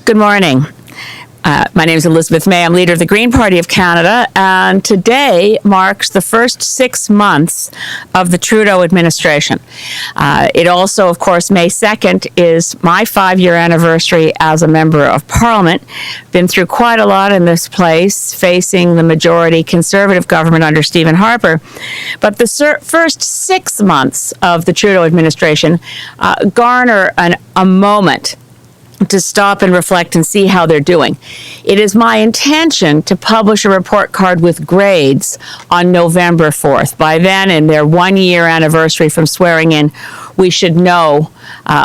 Good morning. My name is Elizabeth May. I'm leader of the Green Party of Canada, and today marks the first 6 months of the Trudeau administration. It also, of course, May 2nd is my 5-year anniversary as a member of Parliament. Been through quite a lot in this place, facing the majority Conservative government under Stephen Harper. But the first 6 months of the Trudeau administration garner a moment to stop and reflect and see how they're doing. It is my intention to publish a report card with grades on November 4th. By then, in their 1-year anniversary from swearing in, we should know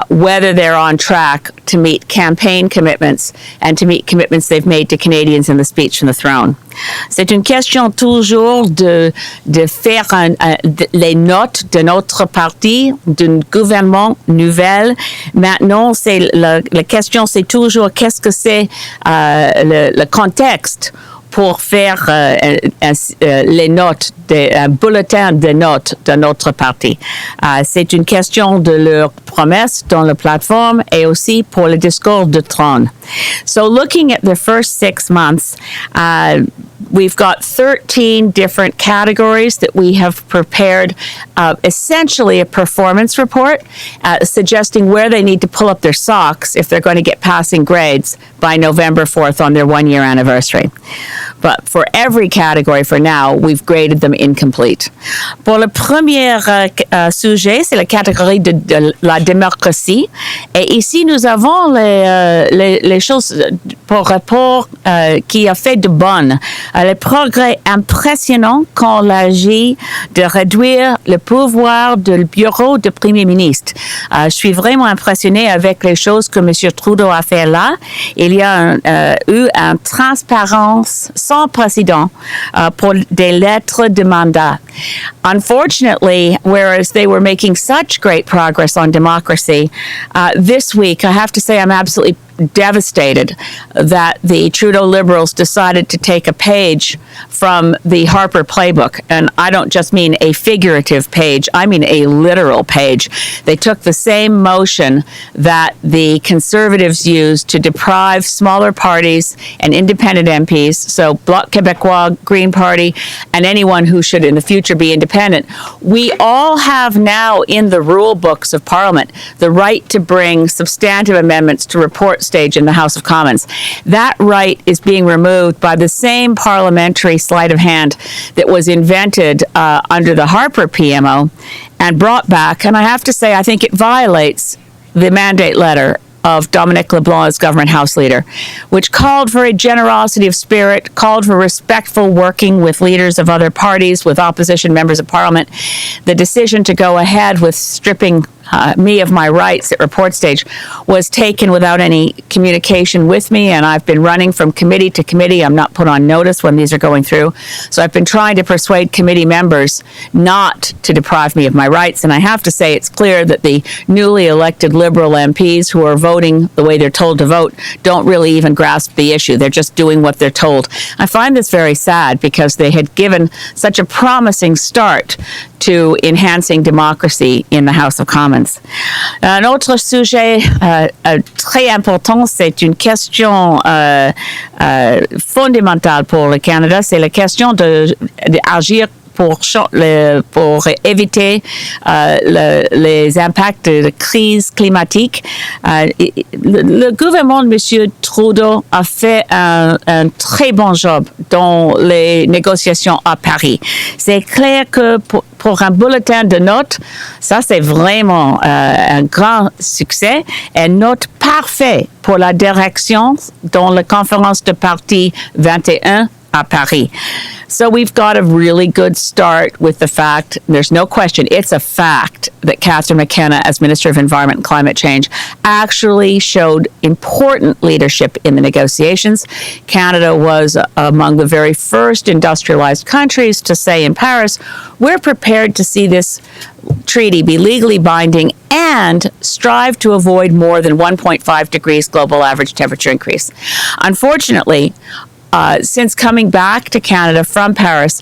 whether they're on track to meet campaign commitments and to meet commitments they've made to Canadians in the speech from the throne. C'est une question toujours de faire les notes de notre parti, d'un gouvernement nouvel. Maintenant, la question, c'est toujours qu'est-ce que c'est le contexte pour faire les notes, un bulletin de notes de notre parti. C'est une question de leurs promesses dans la plateforme et aussi pour le discours de trône. So looking at the first 6 months, we've got 13 different categories that we have prepared, essentially a performance report suggesting where they need to pull up their socks if they're going to get passing grades by November 4th on their 1-year anniversary. But for every category for now, we've graded them incomplete. Pour le premier sujet, c'est la catégorie de la démocratie. Et ici, nous avons les choses pour rapport qui a fait de bonnes. Les progrès impressionnants quand il agit de réduire le pouvoir du bureau du Premier ministre. Je suis vraiment impressionnée avec les choses que M. Trudeau a fait là. Il y a eu une transparence sans précédent pour des lettres de mandat. Unfortunately, whereas they were making such great progress on democracy, this week, I have to say I'm absolutely devastated that the Trudeau Liberals decided to take a page from the Harper playbook. And I don't just mean a figurative page, I mean a literal page. They took the same motion that the Conservatives used to deprive smaller parties and independent MPs, so Bloc Québécois, Green Party, and anyone who should in the future be independent. We all have now in the rule books of Parliament the right to bring substantive amendments to report stage in the House of Commons. That right is being removed by the same parliamentary sleight of hand that was invented under the Harper PMO and brought back. And I have to say, I think it violates the mandate letter of Dominic LeBlanc as government House Leader, which called for a generosity of spirit, called for respectful working with leaders of other parties, with opposition members of Parliament. The decision to go ahead with stripping me of my rights at report stage was taken without any communication with me, and I've been running from committee to committee. I'm not put on notice when these are going through. So I've been trying to persuade committee members not to deprive me of my rights, and I have to say it's clear that the newly elected Liberal MPs who are voting the way they're told to vote don't really even grasp the issue. They're just doing what they're told. I find this very sad because they had given such a promising start to enhancing democracy in the House of Commons. Un autre sujet très important, c'est une question fondamentale pour le Canada, c'est la question d'agir pour éviter les impacts de la crise climatique. Le gouvernement de M. Trudeau a fait un très bon job dans les négociations à Paris. C'est clair que pour un bulletin de notes, ça c'est vraiment un grand succès, et note parfait pour la direction dans la conférence de parti 21 à Paris. So we've got a really good start with the fact, there's no question, it's a fact that Catherine McKenna, as Minister of Environment and Climate Change, actually showed important leadership in the negotiations. Canada was among the very first industrialized countries to say in Paris, we're prepared to see this treaty be legally binding and strive to avoid more than 1.5 degrees global average temperature increase. Unfortunately, since coming back to Canada from Paris,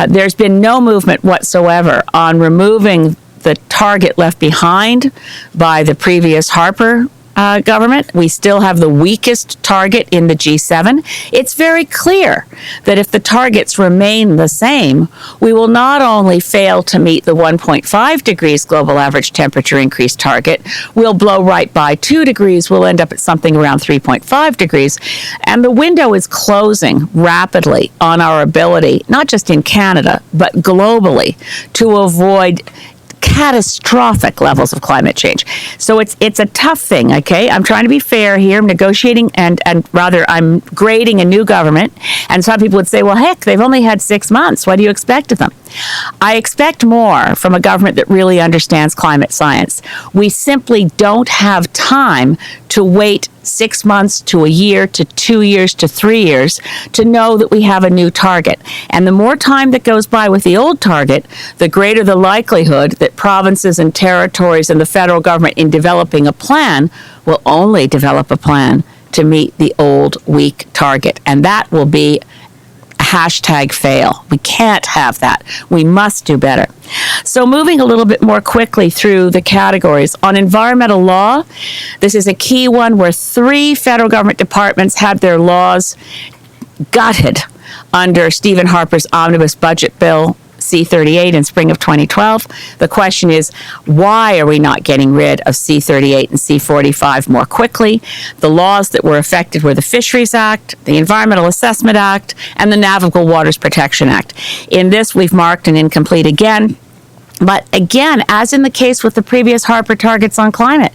there's been no movement whatsoever on removing the target left behind by the previous Harper government. We still have the weakest target in the G7. It's very clear that if the targets remain the same, we will not only fail to meet the 1.5 degrees global average temperature increase target, we'll blow right by 2 degrees. We'll end up at something around 3.5 degrees. And the window is closing rapidly on our ability, not just in Canada, but globally, to avoid catastrophic levels of climate change. So it's a tough thing, okay? I'm trying to be fair here. I'm negotiating and rather I'm grading a new government. And some people would say, well, heck, they've only had 6 months. What do you expect of them? I expect more from a government that really understands climate science. We simply don't have time to wait 6 months to a year to 2 years to 3 years to know that we have a new target. And the more time that goes by with the old target, the greater the likelihood that provinces and territories and the federal government in developing a plan will only develop a plan to meet the old weak target. And that will be hashtag fail. We can't have that. We must do better. So moving a little bit more quickly through the categories. On environmental law, this is a key one where 3 federal government departments had their laws gutted under Stephen Harper's omnibus budget bill C-38 in spring of 2012. The question is, why are we not getting rid of C-38 and C-45 more quickly? The laws that were affected were the Fisheries Act, the Environmental Assessment Act, and the Navigable Waters Protection Act. In this, we've marked an incomplete again. But again, as in the case with the previous Harper targets on climate,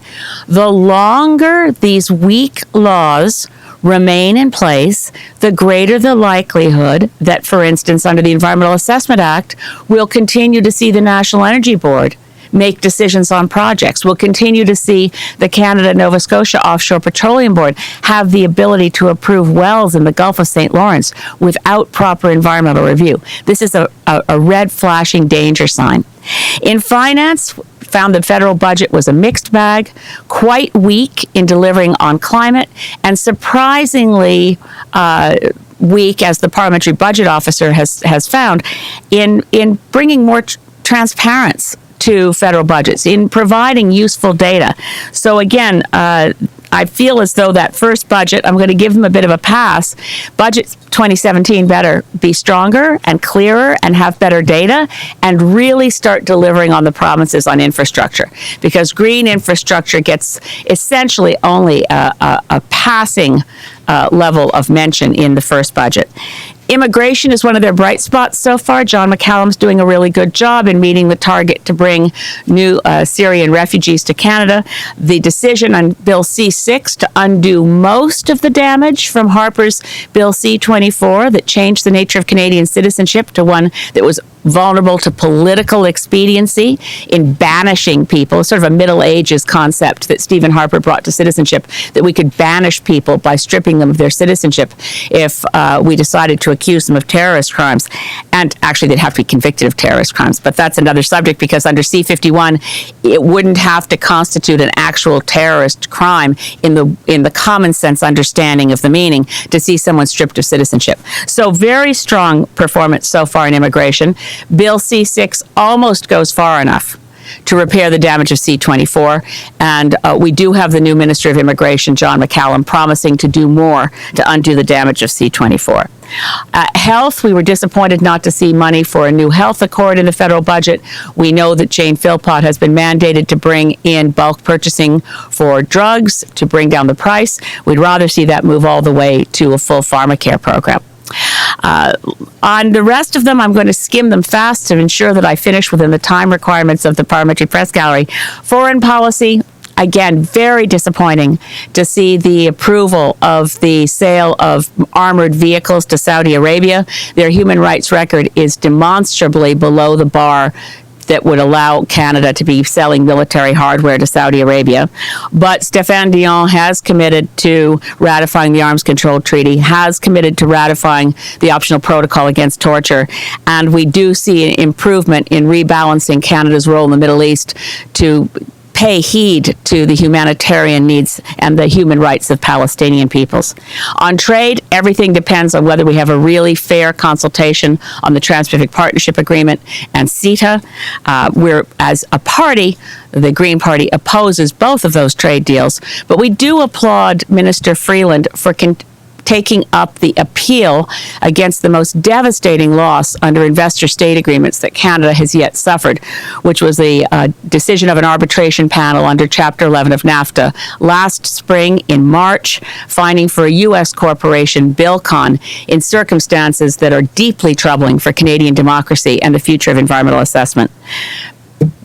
the longer these weak laws remain in place, the greater the likelihood that, for instance, under the Environmental Assessment Act, we'll continue to see the National Energy Board make decisions on projects. We'll continue to see the Canada-Nova Scotia Offshore Petroleum Board have the ability to approve wells in the Gulf of St. Lawrence without proper environmental review. This is a red flashing danger sign. In finance, found the federal budget was a mixed bag, quite weak in delivering on climate, and surprisingly weak, as the parliamentary budget officer has found, in bringing more transparency to federal budgets, in providing useful data. So again, I feel as though that first budget, I'm going to give them a bit of a pass. Budget 2017 better be stronger and clearer and have better data and really start delivering on the promises on infrastructure, because green infrastructure gets essentially only a passing level of mention in the first budget. Immigration is one of their bright spots so far. John McCallum's doing a really good job in meeting the target to bring new Syrian refugees to Canada. The decision on Bill C-6 to undo most of the damage from Harper's Bill C-24 that changed the nature of Canadian citizenship to one that was vulnerable to political expediency in banishing people, sort of a Middle Ages concept that Stephen Harper brought to citizenship, that we could banish people by stripping them of their citizenship if we decided to accuse them of terrorist crimes. And actually, they'd have to be convicted of terrorist crimes, but that's another subject, because under C-51, it wouldn't have to constitute an actual terrorist crime in the common sense understanding of the meaning to see someone stripped of citizenship. So very strong performance so far in immigration. Bill C-6 almost goes far enough to repair the damage of C-24, and we do have the new Minister of Immigration, John McCallum, promising to do more to undo the damage of C-24. Health, we were disappointed not to see money for a new health accord in the federal budget. We know that Jane Philpott has been mandated to bring in bulk purchasing for drugs to bring down the price. We'd rather see that move all the way to a full pharmacare program. On the rest of them, I'm going to skim them fast to ensure that I finish within the time requirements of the Parliamentary Press Gallery. Foreign policy, again, very disappointing to see the approval of the sale of armored vehicles to Saudi Arabia. Their human rights record is demonstrably below the bar that would allow Canada to be selling military hardware to Saudi Arabia. But Stéphane Dion has committed to ratifying the Arms Control Treaty, has committed to ratifying the optional protocol against torture, and we do see an improvement in rebalancing Canada's role in the Middle East to pay heed to the humanitarian needs and the human rights of Palestinian peoples. On trade, everything depends on whether we have a really fair consultation on the Trans-Pacific Partnership Agreement and CETA. We're, as a party, the Green Party opposes both of those trade deals, but we do applaud Minister Freeland for taking up the appeal against the most devastating loss under investor-state agreements that Canada has yet suffered, which was the decision of an arbitration panel under Chapter 11 of NAFTA last spring in March, finding for a U.S. corporation, Bilcon, in circumstances that are deeply troubling for Canadian democracy and the future of environmental assessment.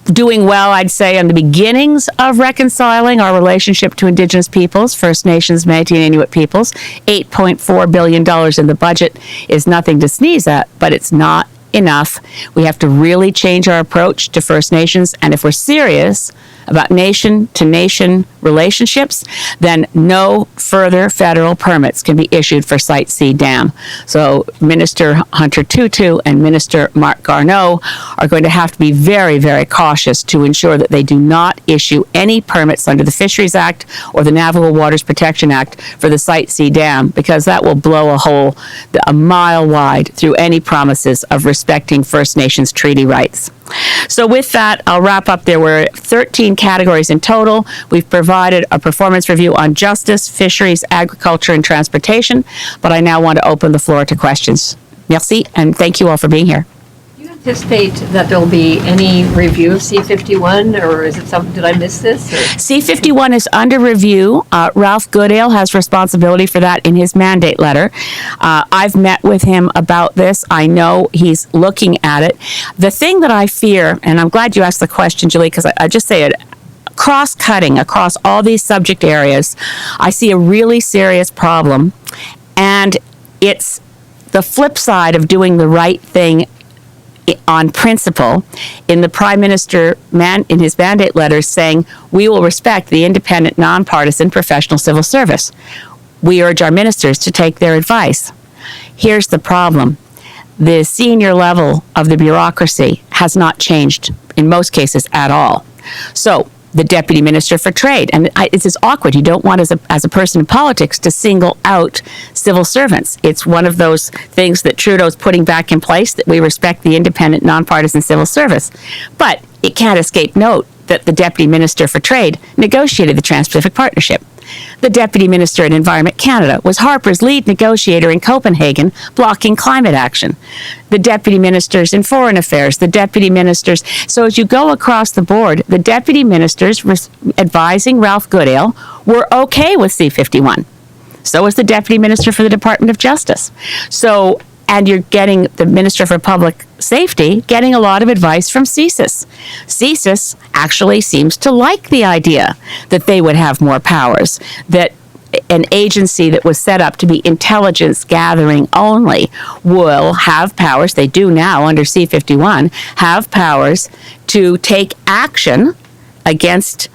Doing well, I'd say, on the beginnings of reconciling our relationship to Indigenous peoples, First Nations, Métis, and Inuit peoples. $8.4 billion in the budget is nothing to sneeze at, but it's not enough. We have to really change our approach to First Nations, and if we're serious about nation-to-nation relationships, then no further federal permits can be issued for Site C Dam. So Minister Hunter Tutu and Minister Marc Garneau are going to have to be very, very cautious to ensure that they do not issue any permits under the Fisheries Act or the Navigable Waters Protection Act for the Site C Dam, because that will blow a hole a mile wide through any promises of respecting First Nations treaty rights. So with that, I'll wrap up. There were 13 categories in total. We've provided a performance review on justice, fisheries, agriculture, and transportation. But I now want to open the floor to questions. Merci, and thank you all for being here. Do you anticipate that there'll be any review of C-51, or is it something, did I miss this? Or? C-51 is under review. Ralph Goodale has responsibility for that in his mandate letter. I've met with him about this. I know he's looking at it. The thing that I fear, and I'm glad you asked the question, Julie, because I just say it, cross-cutting across all these subject areas, I see a really serious problem, and it's the flip side of doing the right thing on principle in the Prime Minister in his mandate letter saying we will respect the independent, nonpartisan professional civil service. We urge our ministers to take their advice. Here's the problem. The senior level of the bureaucracy has not changed in most cases at all. So the Deputy Minister for Trade, and it's just awkward. You don't want, as a person in politics, to single out civil servants. It's one of those things that Trudeau's putting back in place, that we respect the independent, nonpartisan civil service. But it can't escape note that the Deputy Minister for Trade negotiated the Trans-Pacific Partnership. The Deputy Minister in Environment Canada was Harper's lead negotiator in Copenhagen, blocking climate action. The Deputy Ministers in Foreign Affairs, the Deputy Ministers. So as you go across the board, the Deputy Ministers advising Ralph Goodale were okay with C-51. So was the Deputy Minister for the Department of Justice. And you're getting the Minister for Public Safety getting a lot of advice from CSIS. CSIS actually seems to like the idea that they would have more powers, that an agency that was set up to be intelligence gathering only will have powers, they do now under C-51, have powers to take action against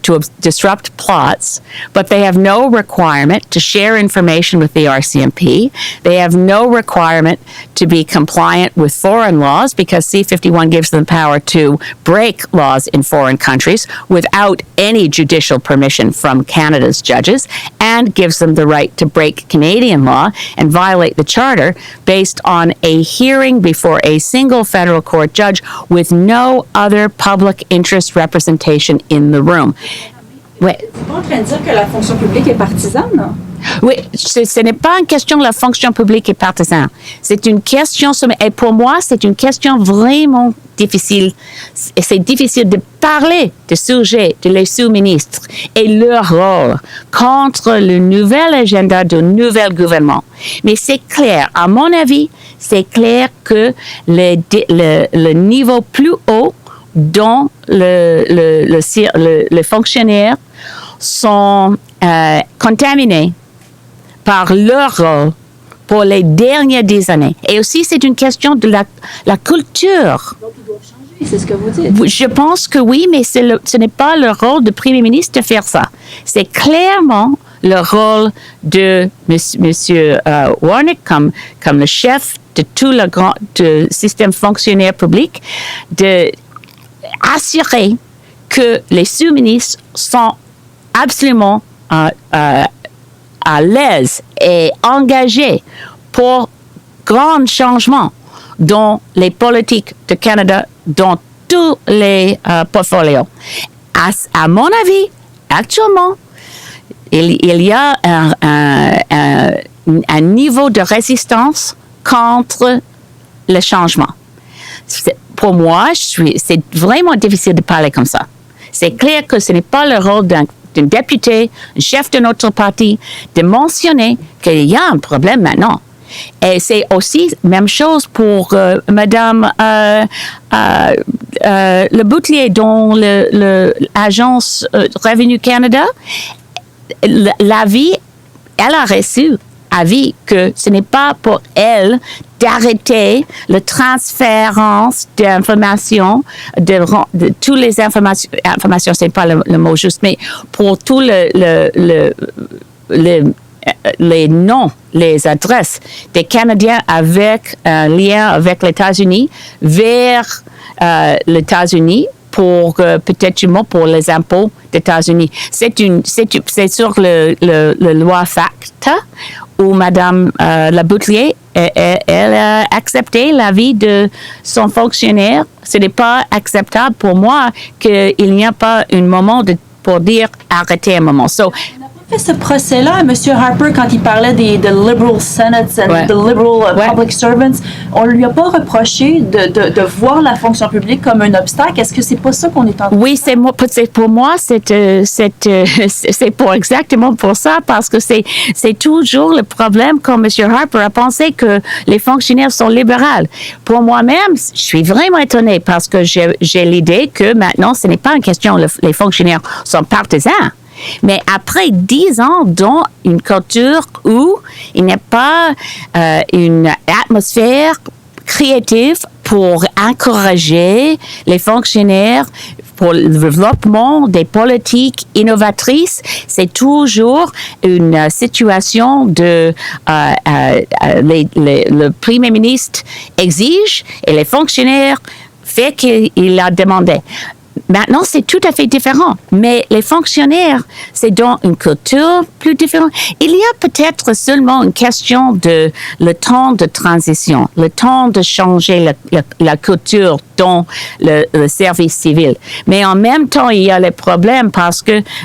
to disrupt plots, but they have no requirement to share information with the RCMP. They have no requirement to be compliant with foreign laws, because C-51 gives them power to break laws in foreign countries without any judicial permission from Canada's judges, and gives them the right to break Canadian law and violate the Charter based on a hearing before a single federal court judge with no other public interest representation in the room. Ouais. Tu es en train de dire que la fonction publique est partisane? Oui, ce n'est pas une question de la fonction publique et partisane. C'est une question, et pour moi, c'est une question vraiment difficile. Et c'est difficile de parler de sujets de les sous-ministres et leur rôle contre le nouvel agenda du nouvel gouvernement. Mais c'est clair, à mon avis, c'est clair que le niveau plus haut dont les fonctionnaires sont contaminés par leur rôle pour les dernières 10 années. Et aussi, c'est une question de la culture. Donc, ils doivent changer, c'est ce que vous dites. Je pense que oui, mais ce n'est pas le rôle du Premier ministre de faire ça. C'est clairement le rôle de Monsieur Warnock, comme le chef de tout le grand système fonctionnaire public, de assurer que les sous-ministres sont absolument à l'aise et engagés pour grands changements dans les politiques de Canada, dans tous les portfolios. À mon avis, actuellement, il y a un niveau de résistance contre le changement. Pour moi, c'est vraiment difficile de parler comme ça. C'est clair que ce n'est pas le rôle d'un député, un chef de notre parti, de mentionner qu'il y a un problème maintenant. Et c'est aussi la même chose pour Madame Le Boutelier dans l'agence Revenu Canada. L'avis, elle a reçu avis que ce n'est pas pour elle d'arrêter la transférence d'informations, de toutes les informations, c'est pas le mot juste, mais pour tous les noms, les adresses des Canadiens avec un lien avec les États-Unis vers les États-Unis pour peut-être pour les impôts des États-Unis. C'est sur le loi FACTA où Madame La Boutelier elle a accepté l'avis de son fonctionnaire. Ce n'est pas acceptable pour moi qu'il n'y a pas un moment pour dire arrêtez un moment. So, fait ce procès-là, M. Harper, quand il parlait des liberal senates and the liberal public servants, on lui a pas reproché de voir la fonction publique comme un obstacle. Est-ce que c'est pas ça qu'on est en train de Oui, pour moi, c'est pour exactement pour ça, parce que c'est toujours le problème quand M. Harper a pensé que les fonctionnaires sont libéraux. Pour moi-même, je suis vraiment étonnée parce que j'ai l'idée que maintenant, ce n'est pas une question, les fonctionnaires sont partisans. Mais après 10 ans dans une culture où il n'y a pas une atmosphère créative pour encourager les fonctionnaires pour le développement des politiques innovatrices, c'est toujours une situation de le Premier ministre exige et les fonctionnaires fait qu'il a demandé. Maintenant, c'est tout à fait différent. Mais les fonctionnaires, c'est dans une culture plus différente. Il y a peut-être seulement une question de le temps de transition, le temps de changer la culture dans le service civil. Mais en même temps, il y a les problèmes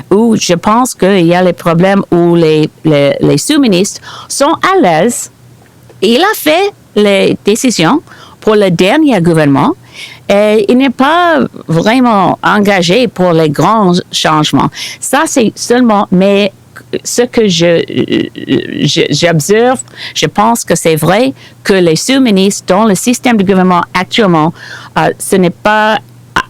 où je pense qu'il y a les problèmes où les sous-ministres sont à l'aise. Il a fait les décisions pour le dernier gouvernement. Et il n'est pas vraiment engagé pour les grands changements. Ça, c'est seulement, mais ce que j'observe, je pense que c'est vrai que les sous-ministres dans le système de gouvernement actuellement, ce n'est pas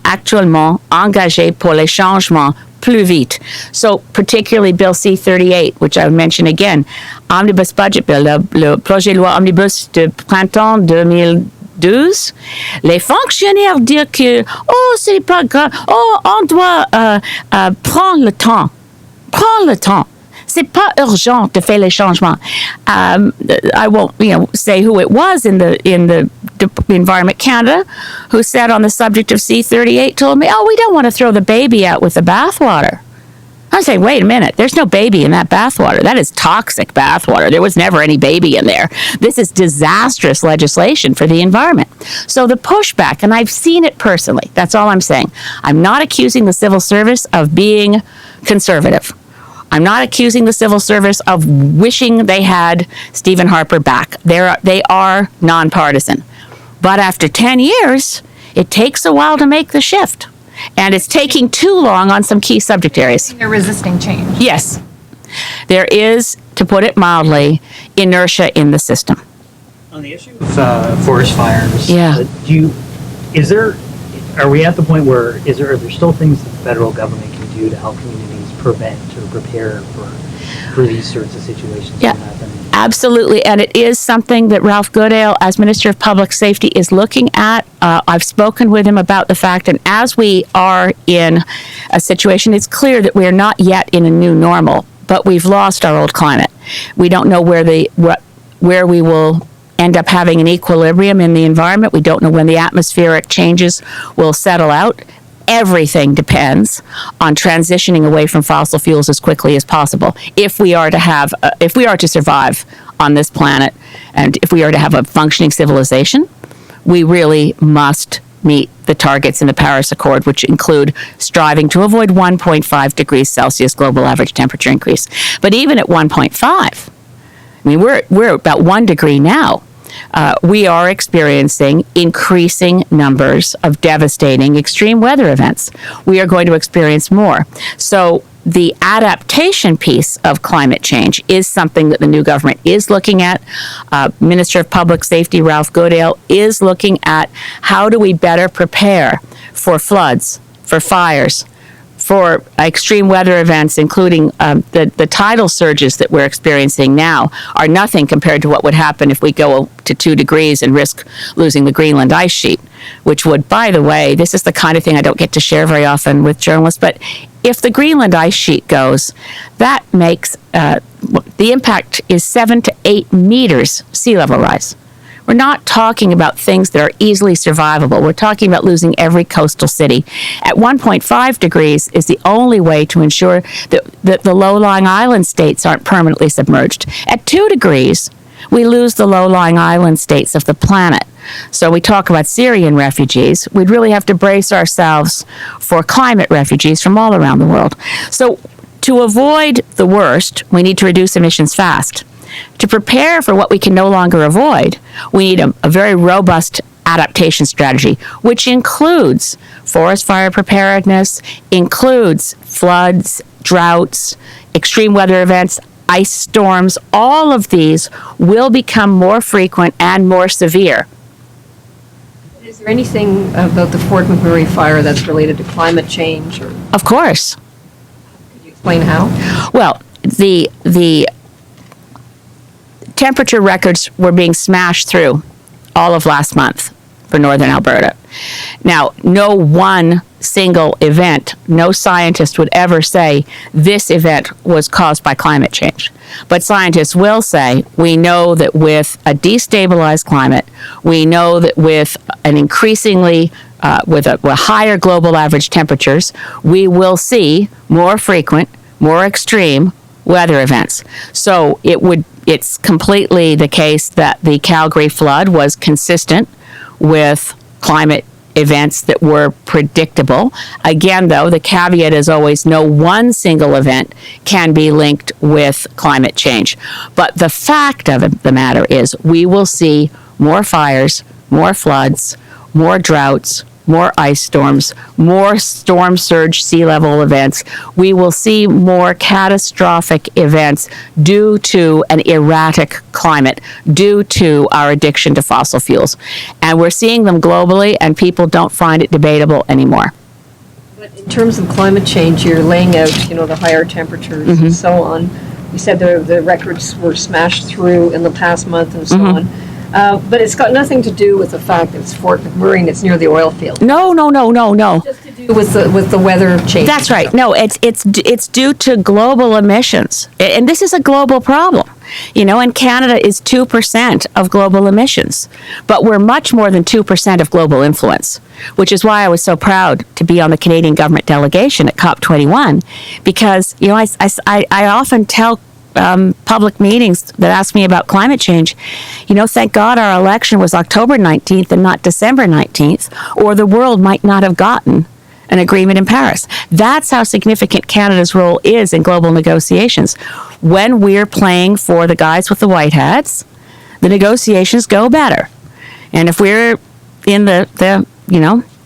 actuellement engagé pour les changements plus vite. So, particularly Bill C-38, which I mention again, Omnibus Budget Bill, le projet de loi Omnibus de printemps 2012, les fonctionnaires disent que c'est pas grave, on doit prendre le temps. Prends le temps. C'est pas urgent de faire les changements. I won't, say who it was in the Environment Canada who said on the subject of C-38 told me, we don't want to throw the baby out with the bathwater. I say, wait a minute, there's no baby in that bathwater. That is toxic bathwater. There was never any baby in there. This is disastrous legislation for the environment. So the pushback, and I've seen it personally, that's all I'm saying. I'm not accusing the civil service of being conservative. I'm not accusing the civil service of wishing they had Stephen Harper back. They are nonpartisan. But after 10 years, it takes a while to make the shift. And it's taking too long on some key subject areas. They're resisting change. Yes. There is, to put it mildly, inertia in the system. On the issue of forest fires, Yeah. Are we at the point where are there still things that the federal government can do to help communities prevent or prepare for these sorts of situations Yeah. from happening? Absolutely, and it is something that Ralph Goodale, as Minister of Public Safety, is looking at. I've spoken with him about the fact, and as we are in a situation, it's clear that we are not yet in a new normal, but we've lost our old climate. We don't know where we will end up having an equilibrium in the environment. We don't know when the atmospheric changes will settle out. everything depends on transitioning away from fossil fuels as quickly as possible if we are to survive on this planet, and if we are to have a functioning civilization. We really must meet the targets in the Paris Accord, which include striving to avoid 1.5 degrees Celsius global average temperature increase. But even at 1.5, I mean, we're about 1 degree now. We are experiencing increasing numbers of devastating extreme weather events. We are going to experience more. So the adaptation piece of climate change is something that the new government is looking at. Minister of Public Safety Ralph Goodale is looking at how do we better prepare for floods, for fires, for extreme weather events, including the tidal surges that we're experiencing now, are nothing compared to what would happen if we go to 2 degrees and risk losing the Greenland ice sheet, which would, by the way, this is the kind of thing I don't get to share very often with journalists, but if the Greenland ice sheet goes, that makes, the impact is 7 to 8 meters sea level rise. We're not talking about things that are easily survivable. We're talking about losing every coastal city. At 1.5 degrees is the only way to ensure that the low-lying island states aren't permanently submerged. At 2 degrees, we lose the low-lying island states of the planet. So we talk about Syrian refugees. We'd really have to brace ourselves for climate refugees from all around the world. So to avoid the worst, we need to reduce emissions fast. To prepare for what we can no longer avoid, we need a very robust adaptation strategy, which includes forest fire preparedness, includes floods, droughts, extreme weather events, ice storms. All of these will become more frequent and more severe. Is there anything about the Fort McMurray fire that's related to climate change? Or Of course. could you explain how? Well, the temperature records were being smashed through all of last month for northern Alberta. Now, no one single event, no scientist would ever say this event was caused by climate change. But scientists will say, we know that with a destabilized climate, we know that with an increasingly, with higher global average temperatures, we will see more frequent, more extreme weather events. So it's completely the case that the Calgary flood was consistent with climate events that were predictable. Again, though, the caveat is always no one single event can be linked with climate change. But the fact of the matter is we will see more fires, more floods, more droughts, more ice storms, more storm surge sea level events. We will see more catastrophic events due to an erratic climate, due to our addiction to fossil fuels. And we're seeing them globally, and people don't find it debatable anymore. But in terms of climate change, you're laying out, the higher temperatures and so on. You said the records were smashed through in the past month and so on. But it's got nothing to do with the fact that it's Fort McMurray and it's near the oil field. No. Just to do with the weather change. That's right. No, it's due to global emissions, and this is a global problem. And Canada is 2% of global emissions, but we're much more than 2% of global influence, which is why I was so proud to be on the Canadian government delegation at COP21, because I often tell public meetings that ask me about climate change, thank God our election was October 19th and not December 19th, or the world might not have gotten an agreement in Paris. That's how significant Canada's role is in global negotiations. When we're playing for the guys with the white hats, the negotiations go better. And if we're in the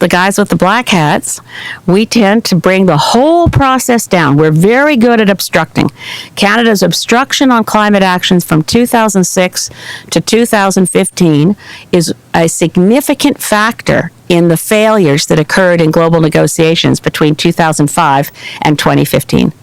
guys with the black hats, we tend to bring the whole process down. We're very good at obstructing. Canada's obstruction on climate actions from 2006 to 2015 is a significant factor in the failures that occurred in global negotiations between 2005 and 2015.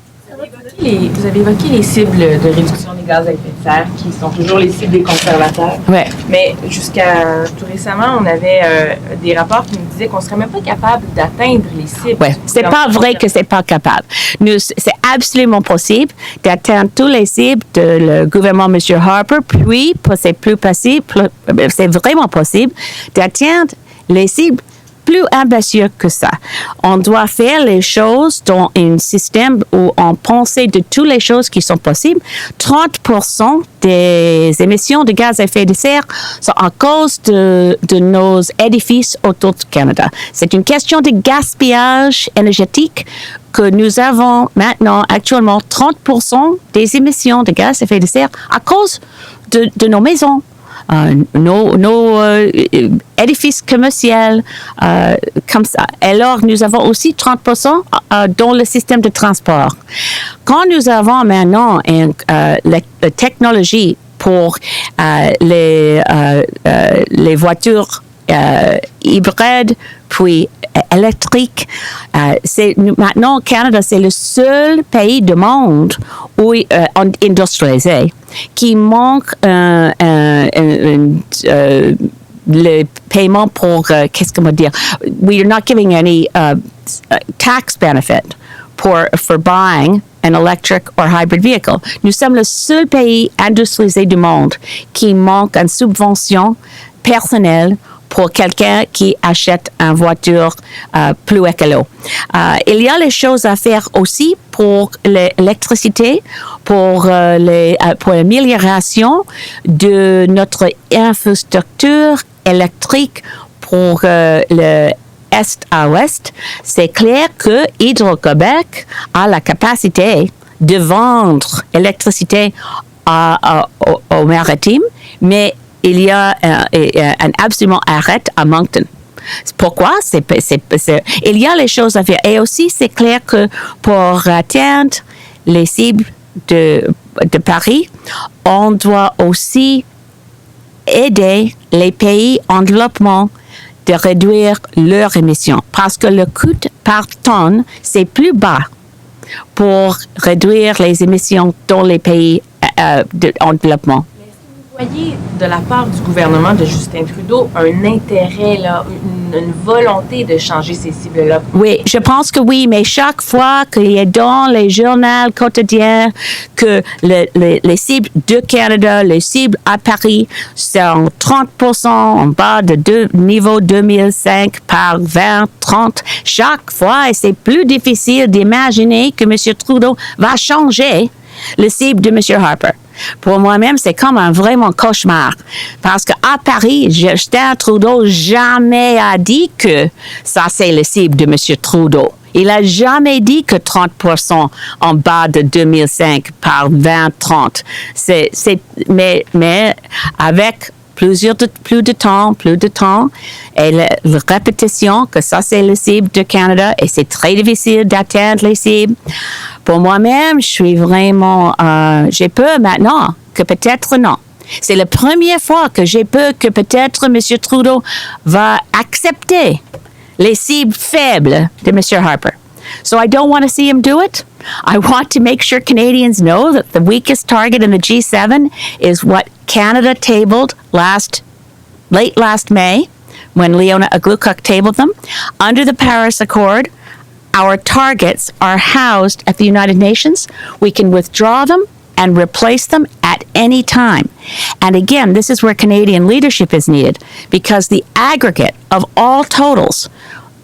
Vous avez évoqué les cibles de réduction des gaz à effet de serre qui sont toujours les cibles des conservateurs. Ouais. Mais jusqu'à tout récemment, on avait des rapports qui nous disaient qu'on serait même pas capable d'atteindre les cibles. Ouais. C'est pas vrai que c'est pas capable. C'est absolument possible d'atteindre tous les cibles de le gouvernement M. Harper, puis c'est vraiment possible d'atteindre les cibles plus ambitieux que ça. On doit faire les choses dans un système où on pense de toutes les choses qui sont possibles. 30% des émissions de gaz à effet de serre sont à cause de nos édifices autour du Canada. C'est une question de gaspillage énergétique que nous avons maintenant actuellement 30% des émissions de gaz à effet de serre à cause de nos maisons. Nos édifices commerciaux, comme ça. Alors, nous avons aussi 30% dans le système de transport. Quand nous avons maintenant la technologie pour les voitures hybrides, puis électriques, maintenant, Canada, c'est le seul pays du monde où, industrialisé qui manque le paiement pour, qu'est-ce qu'on va dire? We are not giving any tax benefit for buying an electric or hybrid vehicle. Nous sommes le seul pays industrialisé du monde qui manque une subvention personnelle pour quelqu'un qui achète une voiture plus écolo. Il y a les choses à faire aussi pour l'électricité, pour l'amélioration de notre infrastructure électrique pour le est à ouest. C'est clair que Hydro-Québec a la capacité de vendre l'électricité au maritime, mais il y a un absolument arrêt à Moncton. Pourquoi? Il y a les choses à faire. Et aussi, c'est clair que pour atteindre les cibles de Paris, on doit aussi aider les pays en développement de réduire leurs émissions parce que le coût par tonne, c'est plus bas pour réduire les émissions dans les pays en développement. Vous voyez de la part du gouvernement de Justin Trudeau un intérêt, là, une volonté de changer ces cibles-là? Oui, je pense que oui, mais chaque fois qu'il y a dans les journaux quotidiens que les cibles de Canada, les cibles à Paris sont 30% en bas de niveau 2005 par 2030, chaque fois, et c'est plus difficile d'imaginer que M. Trudeau va changer le cible de M. Harper. Pour moi-même, c'est comme un vraiment cauchemar. Parce qu'à Paris, Justin Trudeau jamais a dit que ça, c'est le cible de M. Trudeau. Il a jamais dit que 30% en bas de 2005 par 2030. Mais avec plus de temps, et la répétition que ça, c'est le cible de Canada et c'est très difficile d'atteindre les cibles. Pour moi-même, je suis vraiment, j'ai peur maintenant que peut-être non. C'est la première fois que j'ai peur que peut-être M. Trudeau va accepter les cibles faibles de M. Harper. So I don't want to see him do it. I want to make sure Canadians know that the weakest target in the G7 is what Canada tabled late last May, when Leona Aglukkaq tabled them. Under the Paris Accord, our targets are housed at the United Nations. We can withdraw them and replace them at any time. And again, this is where Canadian leadership is needed, because the aggregate of all totals,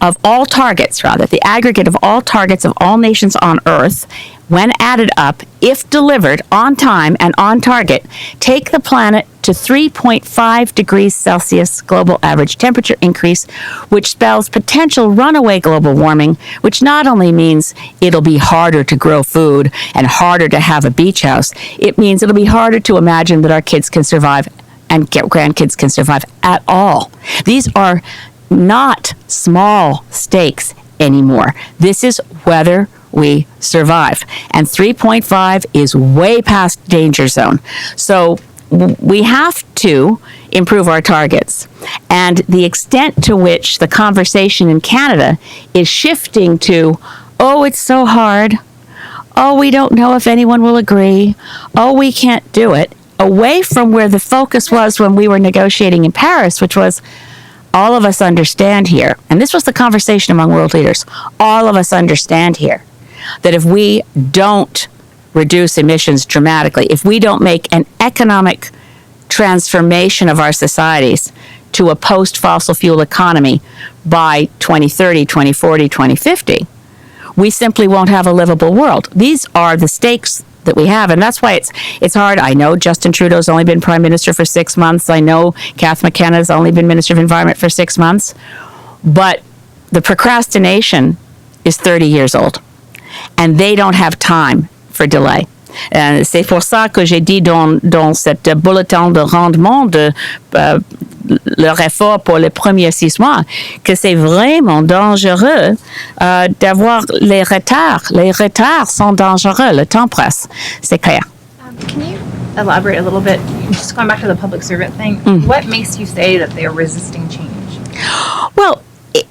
of all targets, rather, the aggregate of all targets of all nations on Earth, when added up, if delivered on time and on target, take the planet to 3.5 degrees Celsius global average temperature increase, which spells potential runaway global warming, which not only means it'll be harder to grow food and harder to have a beach house, it means it'll be harder to imagine that our kids can survive and grandkids can survive at all. These are not small stakes anymore. This is whether we survive. And 3.5 is way past danger zone. So we have to improve our targets. And the extent to which the conversation in Canada is shifting to, oh, it's so hard. Oh, we don't know if anyone will agree. Oh, we can't do it. Away from where the focus was when we were negotiating in Paris, which was, all of us understand here, and this was the conversation among world leaders, all of us understand here that if we don't reduce emissions dramatically, if we don't make an economic transformation of our societies to a post-fossil fuel economy by 2030, 2040, 2050, we simply won't have a livable world. These are the stakes that we have, and that's why it's hard. I know Justin Trudeau's only been Prime Minister for 6 months. I know Kath McKenna's only been Minister of Environment for 6 months, but the procrastination is 30 years old, and they don't have time for delay. C'est pour ça que j'ai dit dans cette bulletin de rendement de leur effort pour les premiers 6 mois que c'est vraiment dangereux d'avoir les retards. Les retards sont dangereux. Le temps presse. C'est clair. Can you elaborate a little bit, just going back to the public servant thing, what makes you say that they're resisting change? Well,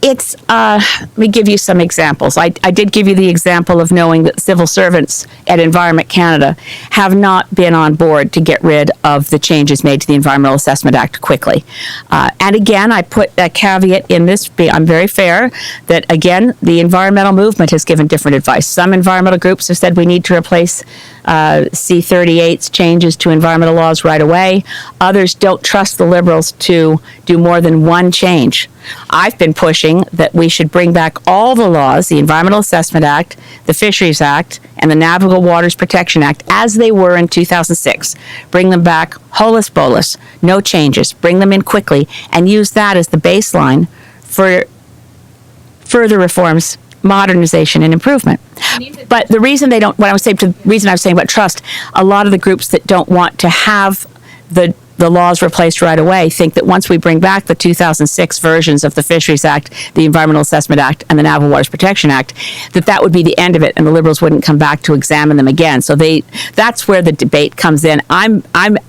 it's, let me give you some examples. I did give you the example of knowing that civil servants at Environment Canada have not been on board to get rid of the changes made to the Environmental Assessment Act quickly. And again, I put a caveat in this, I'm very fair, that again, the environmental movement has given different advice. Some environmental groups have said we need to replace C-38's changes to environmental laws right away. Others don't trust the Liberals to do more than one change. I've been pushing that we should bring back all the laws, the Environmental Assessment Act, the Fisheries Act, and the Navigable Waters Protection Act, as they were in 2006. Bring them back holus bolus, no changes. Bring them in quickly and use that as the baseline for further reforms, modernization, and improvement. But the reason they don't, what I was saying, the reason I was saying about trust, a lot of the groups that don't want to have the laws replaced right away think that once we bring back the 2006 versions of the Fisheries Act, the Environmental Assessment Act, and the Navigable Waters Protection Act, that would be the end of it, and the Liberals wouldn't come back to examine them again. So that's where the debate comes in. I'm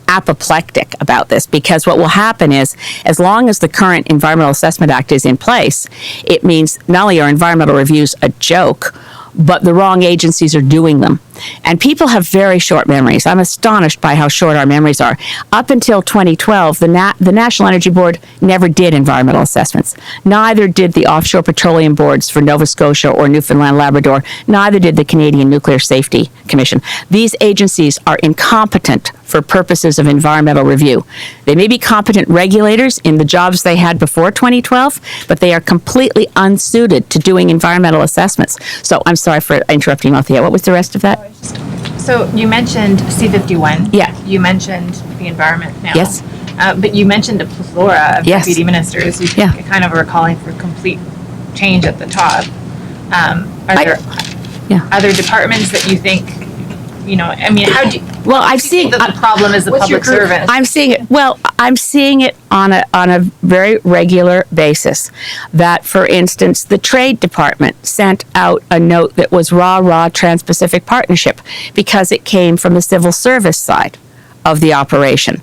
apoplectic about this, because what will happen is, as long as the current Environmental Assessment Act is in place, it means not only are environmental reviews a joke, but the wrong agencies are doing them. And people have very short memories. I'm astonished by how short our memories are. Up until 2012, the National Energy Board never did environmental assessments. Neither did the offshore petroleum boards for Nova Scotia or Newfoundland Labrador. Neither did the Canadian Nuclear Safety Commission. These agencies are incompetent for purposes of environmental review. They may be competent regulators in the jobs they had before 2012, but they are completely unsuited to doing environmental assessments. So I'm sorry for interrupting, Althea. What was the rest of that? So you mentioned C-51. Yeah. You mentioned the environment now. Yes. But you mentioned a plethora of Yes. deputy ministers who Yeah. kind of are calling for complete change at the top. Are there departments that you think, I mean, how do you... Well, I've do you seen think that the problem is the What's your public group? service? I'm seeing it. Well, I'm seeing it on a very regular basis. That, for instance, the Trade Department sent out a note that was rah Trans-Pacific Partnership because it came from the civil service side of the operation.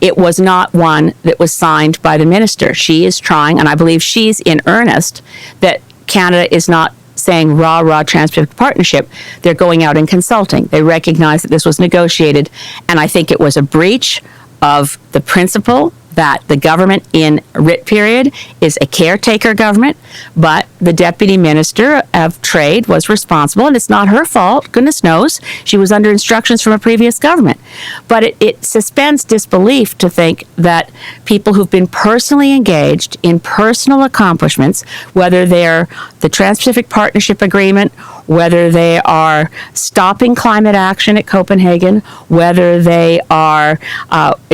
It was not one that was signed by the minister. She is trying, and I believe she's in earnest, that Canada is not saying rah Trans-Pacific Partnership. They're going out and consulting. They recognize that this was negotiated, and I think it was a breach of the principle that the government in writ period is a caretaker government, but the Deputy Minister of Trade was responsible, and it's not her fault, goodness knows. She was under instructions from a previous government. But it suspends disbelief to think that people who've been personally engaged in personal accomplishments, whether they're the Trans-Pacific Partnership Agreement, whether they are stopping climate action at Copenhagen, whether they are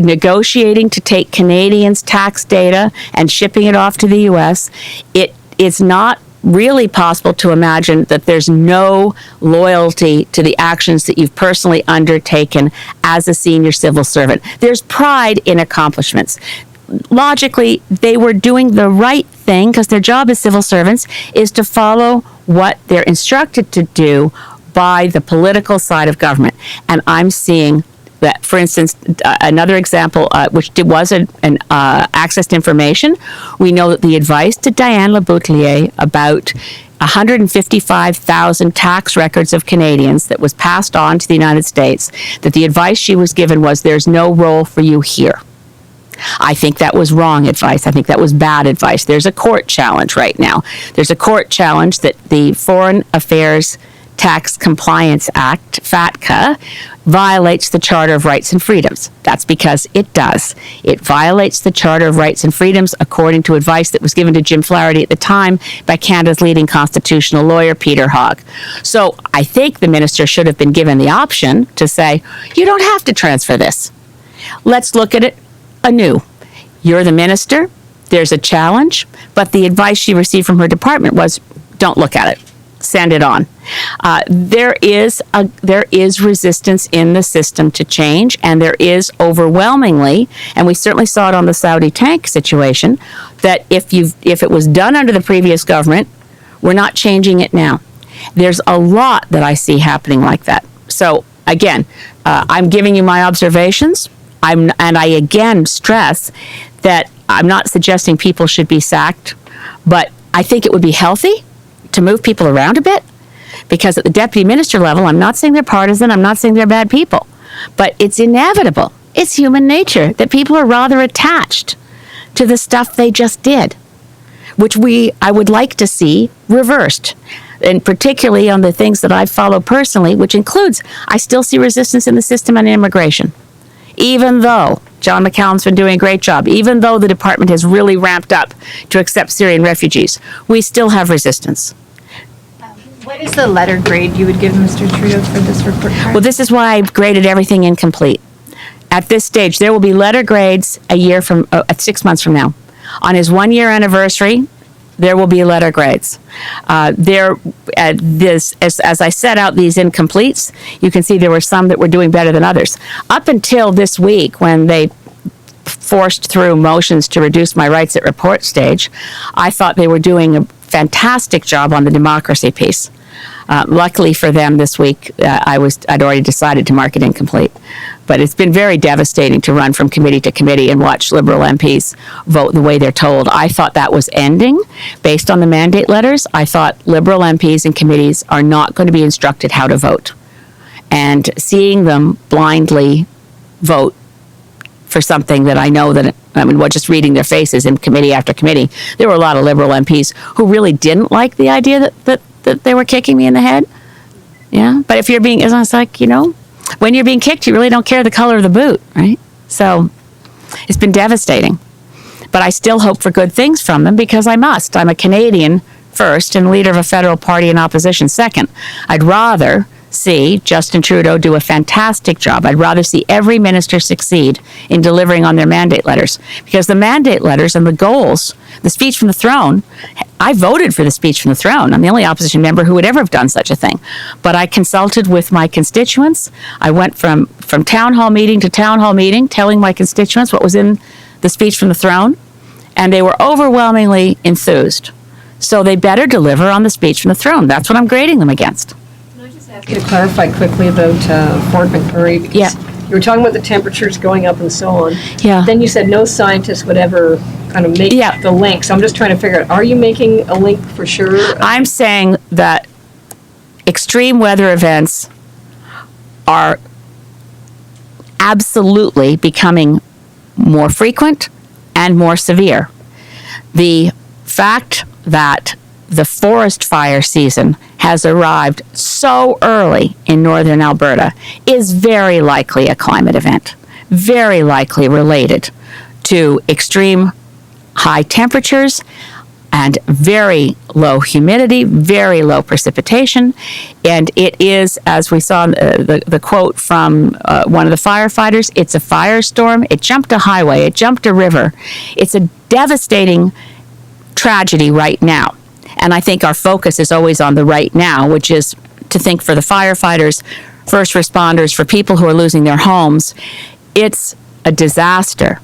negotiating to take Canadians' tax data and shipping it off to the U.S., it is not really possible to imagine that there's no loyalty to the actions that you've personally undertaken as a senior civil servant. There's pride in accomplishments. Logically, they were doing the right thing because their job as civil servants is to follow what they're instructed to do by the political side of government. And I'm seeing that, for instance, another example, which was an access to information, we know that the advice to Diane Leboutillier about 155,000 tax records of Canadians that was passed on to the United States, that the advice she was given was, there's no role for you here. I think that was wrong advice. I think that was bad advice. There's a court challenge right now. There's a court challenge that the Foreign Affairs Tax Compliance Act, FATCA, violates the Charter of Rights and Freedoms. That's because it does. It violates the Charter of Rights and Freedoms according to advice that was given to Jim Flaherty at the time by Canada's leading constitutional lawyer, Peter Hogg. So I think the minister should have been given the option to say, you don't have to transfer this. Let's look at it anew. You're the minister. There's a challenge, but the advice she received from her department was, don't look at it. Send it on. There is resistance in the system to change, and there is overwhelmingly, and we certainly saw it on the Saudi tank situation, that if it was done under the previous government, we're not changing it now. There's a lot that I see happening like that. So again, I'm giving you my observations. And I again stress that I'm not suggesting people should be sacked, but I think it would be healthy to move people around a bit, because at the deputy minister level, I'm not saying they're partisan, I'm not saying they're bad people, but it's inevitable. It's human nature that people are rather attached to the stuff they just did, which I would like to see reversed. And particularly on the things that I follow personally, which includes, I still see resistance in the system on immigration. Even though John McCallum's been doing a great job, even though the department has really ramped up to accept Syrian refugees, we still have resistance. What is the letter grade you would give Mr. Trudeau for this report card? Well, this is why I've graded everything incomplete. At this stage, there will be letter grades 6 months from now. On his 1-year anniversary, there will be letter grades. As I set out these incompletes, you can see there were some that were doing better than others. Up until this week, when they forced through motions to reduce my rights at report stage, I thought they were doing a fantastic job on the democracy piece. Luckily for them this week, I'd already decided to mark it incomplete. But it's been very devastating to run from committee to committee and watch Liberal MPs vote the way they're told. I thought that was ending based on the mandate letters. I thought Liberal MPs and committees are not going to be instructed how to vote. And seeing them blindly vote for something that I know that, just reading their faces in committee after committee, there were a lot of Liberal MPs who really didn't like the idea that they were kicking me in the head. Yeah, but if you're being, it's like, when you're being kicked, you really don't care the color of the boot, right? So it's been devastating. But I still hope for good things from them, because I must. I'm a Canadian first and leader of a federal party in opposition second. I'd rather see Justin Trudeau do a fantastic job. I'd rather see every minister succeed in delivering on their mandate letters, because the mandate letters and the goals, the speech from the throne, I voted for the speech from the throne. I'm the only opposition member who would ever have done such a thing. But I consulted with my constituents. I went from town hall meeting to town hall meeting, telling my constituents what was in the speech from the throne, and they were overwhelmingly enthused. So they better deliver on the speech from the throne. That's what I'm grading them against. Ask you to clarify quickly about Fort McMurray, because you were talking about the temperatures going up and so on. Yeah. Then you said no scientist would ever kind of make the link. So I'm just trying to figure out, are you making a link for sure? I'm saying that extreme weather events are absolutely becoming more frequent and more severe. The fact that the forest fire season has arrived so early in northern Alberta is very likely a climate event, very likely related to extreme high temperatures and very low humidity, very low precipitation. And it is, as we saw the quote from one of the firefighters, it's a firestorm. It jumped a highway. It jumped a river. It's a devastating tragedy right now. And I think our focus is always on the right now, which is to think for the firefighters, first responders, for people who are losing their homes. It's a disaster,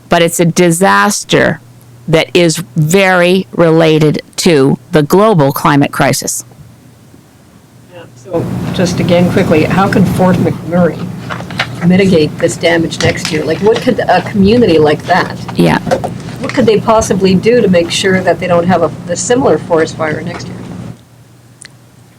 but it's a disaster that is very related to the global climate crisis. So just again quickly, how can Fort McMurray mitigate this damage next year? Like, what could a community like that, what could they possibly do to make sure that they don't have a similar forest fire next year?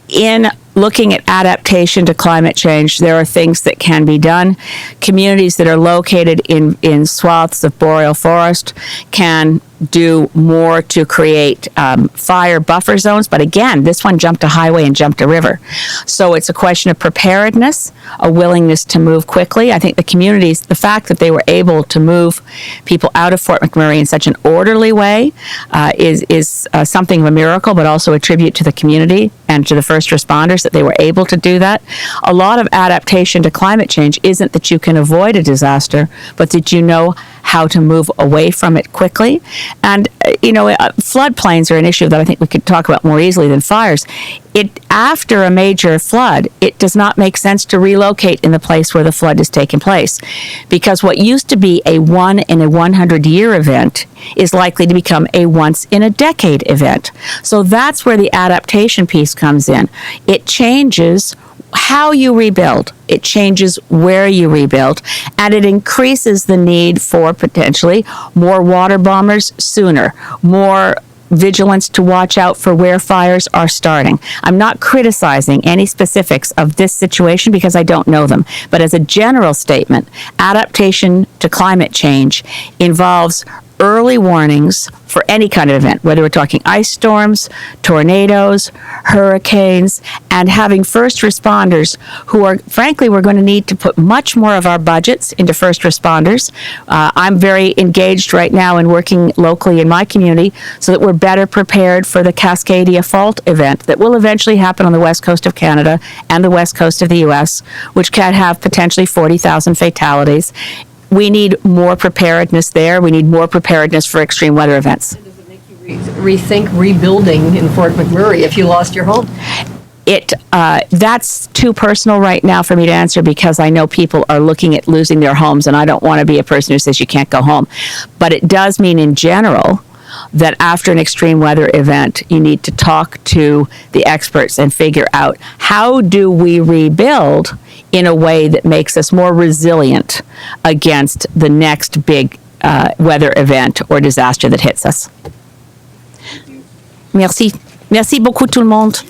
In looking at adaptation to climate change, there are things that can be done. Communities that are located in swaths of boreal forest can do more to create fire buffer zones. But again, this one jumped a highway and jumped a river. So it's a question of preparedness, a willingness to move quickly. I think the communities, the fact that they were able to move people out of Fort McMurray in such an orderly way is something of a miracle, but also a tribute to the community and to the first responders that they were able to do that. A lot of adaptation to climate change isn't that you can avoid a disaster, but that you know how to move away from it quickly. And, floodplains are an issue that I think we could talk about more easily than fires. After a major flood, it does not make sense to relocate in the place where the flood has taken place, because what used to be a 1 in a 100-year event is likely to become a once in a decade event. So that's where the adaptation piece comes in. It changes how you rebuild, it changes where you rebuild, and it increases the need for potentially more water bombers sooner, more vigilance to watch out for where fires are starting. I'm not criticizing any specifics of this situation because I don't know them, but as a general statement, adaptation to climate change involves early warnings for any kind of event, whether we're talking ice storms, tornadoes, hurricanes, and having first responders who are, frankly, we're going to need to put much more of our budgets into first responders. I'm very engaged right now in working locally in my community so that we're better prepared for the Cascadia Fault event that will eventually happen on the west coast of Canada and the west coast of the U.S., which can have potentially 40,000 fatalities. We need more preparedness there. We need more preparedness for extreme weather events. Does it make you rethink rebuilding in Fort McMurray if you lost your home? That's too personal right now for me to answer because I know people are looking at losing their homes, and I don't want to be a person who says you can't go home. But it does mean in general that after an extreme weather event, you need to talk to the experts and figure out how do we rebuild in a way that makes us more resilient against the next big weather event or disaster that hits us. Merci. Merci beaucoup tout le monde.